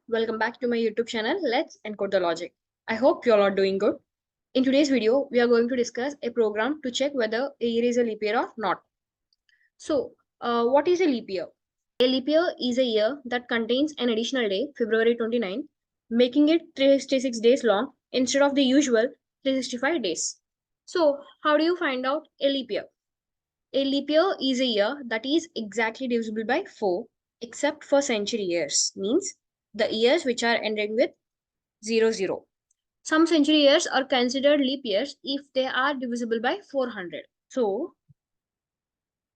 Welcome back to my YouTube channel. Let's encode the logic. I hope you all are doing good. In today's video, we are going to discuss a program to check whether a year is a leap year or not. So, what is a leap year? A leap year is a year that contains an additional day, February 29, making it 366 days long instead of the usual 365 days. So, how do you find out a leap year? A leap year is a year that is exactly divisible by 4 except for century years, means the years which are ending with 00. Some century years are considered leap years if they are divisible by 400. So,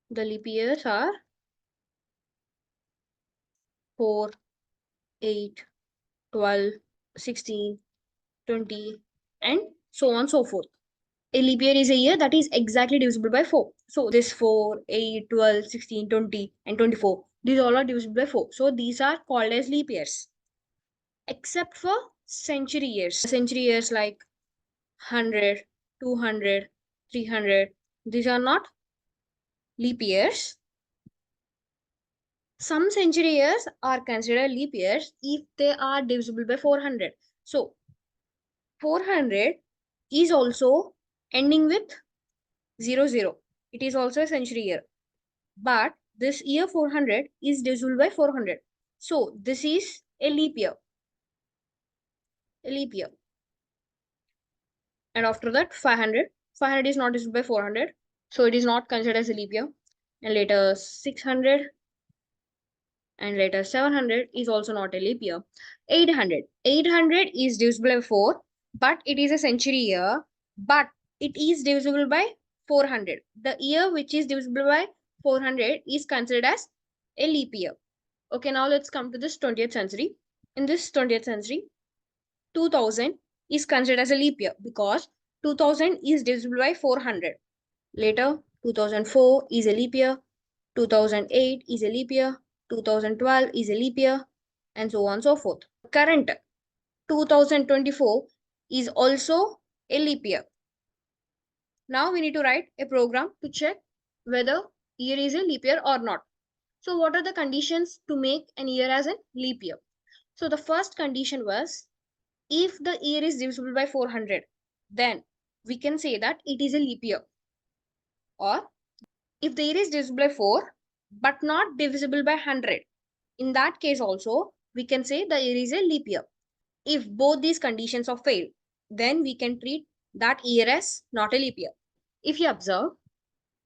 the leap years are 4, 8, 12, 16, 20, and so on and so forth. A leap year is a year that is exactly divisible by 4. So, this 4, 8, 12, 16, 20, and 24, these all are divisible by 4. So, these are called as leap years. Except for century years. Century years like 100, 200, 300, these are not leap years. Some century years are considered leap years if they are divisible by 400. So 400 is also ending with 00. It is also a century year. But this year 400 is divisible by 400. So this is a leap year. A leap year. And after that 500. 500 is not divisible by 400. So it is not considered as a leap year. And later 600 and later 700 is also not a leap year. 800. 800 is divisible by 4, but it is a century year, but it is divisible by 400. The year which is divisible by 400 is considered as a leap year. Okay, now let's come to this 20th century. In this 20th century, 2000 is considered as a leap year because 2000 is divisible by 400. Later, 2004 is a leap year, 2008 is a leap year, 2012 is a leap year, and so on and so forth. Current 2024 is also a leap year. Now we need to write a program to check whether year is a leap year or not. So what are the conditions to make an year as a leap year? So the first condition was if the year is divisible by 400, then we can say that it is a leap year. Or if the year is divisible by 4 but not divisible by 100, in that case also we can say the year is a leap year. If both these conditions are failed, then we can treat that year as not a leap year. If you observe,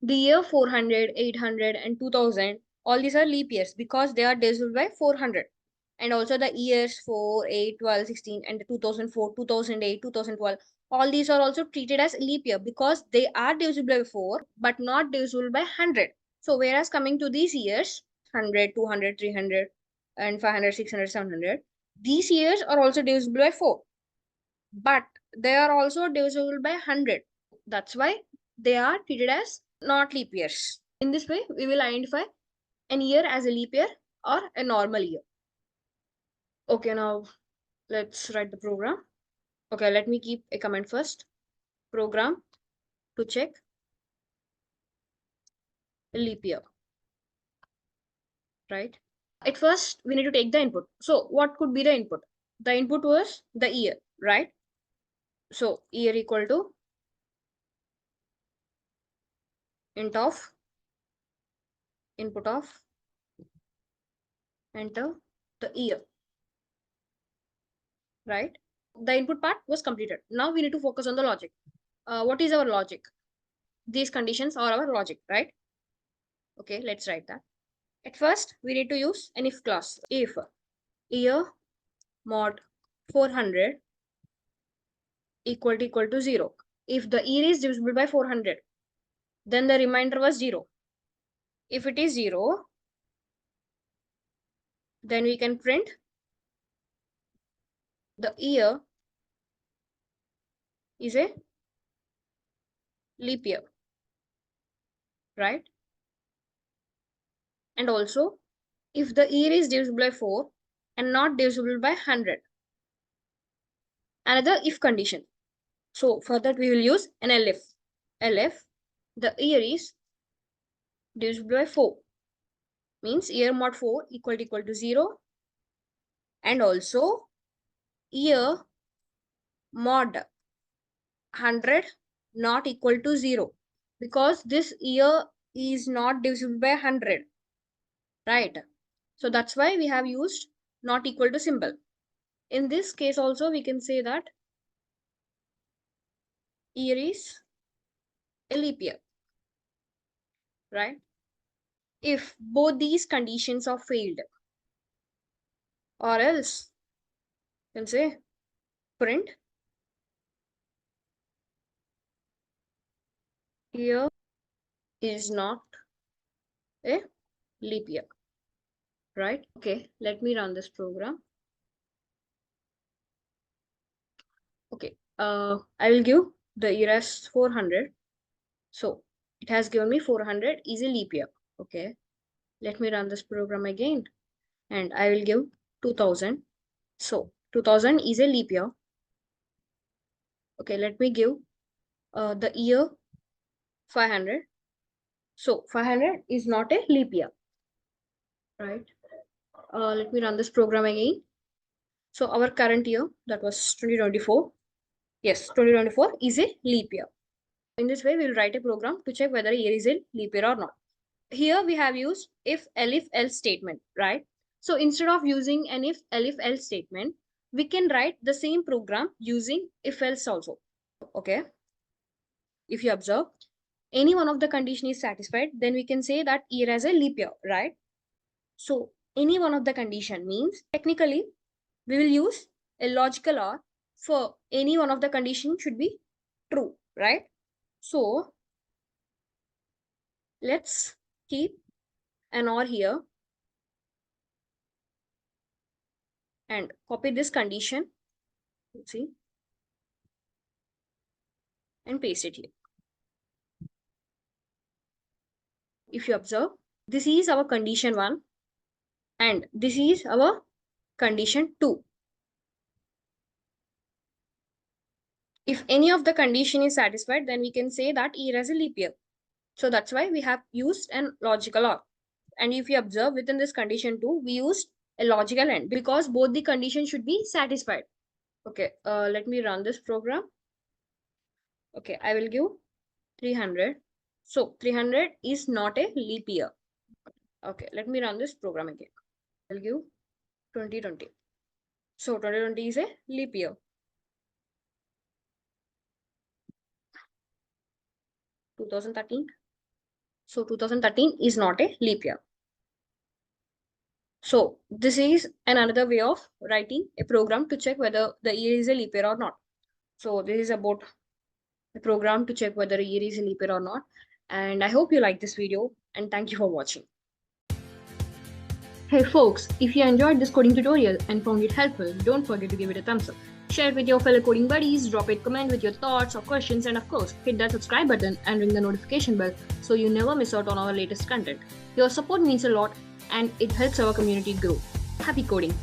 the year 400, 800 and 2000, all these are leap years because they are divisible by 400. And also the years 4, 8, 12, 16 and 2004, 2008, 2012, all these are also treated as leap year because they are divisible by 4 but not divisible by 100. So whereas coming to these years, 100, 200, 300 and 500, 600, 700, these years are also divisible by 4 but they are also divisible by 100. That's why they are treated as not leap years. In this way, we will identify an year as a leap year or a normal year. Okay, now let's write the program. Okay, let me keep a comment first. Program to check a leap year. Right? At first, we need to take the input. So what could be the input? The input was the year, right? So year equal to int of input of enter the year, right? The input part was completed. Now we need to focus on the logic. What is our logic? These conditions are our logic, right? Okay, let's write that. At first, we need to use an if clause. If year mod 400 equal to 0. If the year is divisible by 400, then the remainder was 0. If it is 0, then we can print the year is a leap year, right? And also, if the year is divisible by 4 and not divisible by 100, another if condition. So for that, we will use an elif. Elif, the year is divisible by 4, means year mod 4 equal to 0 And also year mod 100 not equal to 0, because this year is not divisible by 100, right? So that's why we have used not equal to symbol. In this case also we can say that year is a leap year, right? If both these conditions are failed, or else you can say print year is not a leap year, right? Okay, let me run this program. Okay, I will give the year as 400. So it has given me 400 is a leap year. Okay, let me run this program again, and I will give 2000. So 2000 is a leap year. Okay, let me give the year 500. So 500 is not a leap year, right? Let me run this program again. So our current year, that was 2024. Yes, 2024 is a leap year. In this way, we'll write a program to check whether a year is a leap year or not. Here we have used if-elif-else statement, right? So instead of using an if-elif-else statement, we can write the same program using if-else also. Okay. If you observe, any one of the condition is satisfied, then we can say that year has a leap year, right? So any one of the condition means technically we will use a logical OR for any one of the condition should be true, right? So let's keep an OR here and copy this condition, see, and paste it here. If you observe, this is our condition 1 and this is our condition 2. If any of the condition is satisfied, then we can say that year has a leap year. So that's why we have used an logical OR. And if you observe, within this condition 2, we used a logical AND because both the conditions should be satisfied. Okay, let me run this program. Okay, I will give 300. So 300 is not a leap year. Okay, let me run this program again. I'll give 2020. So 2020 is a leap year. 2013. So 2013 is not a leap year. So this is another way of writing a program to check whether the year is a leap year or not. So this is about the program to check whether a year is a leap year or not. And I hope you like this video and thank you for watching. Hey folks, if you enjoyed this coding tutorial and found it helpful, don't forget to give it a thumbs up. Share it with your fellow coding buddies, drop a comment with your thoughts or questions, and of course, hit that subscribe button and ring the notification bell so you never miss out on our latest content. Your support means a lot and it helps our community grow. Happy coding!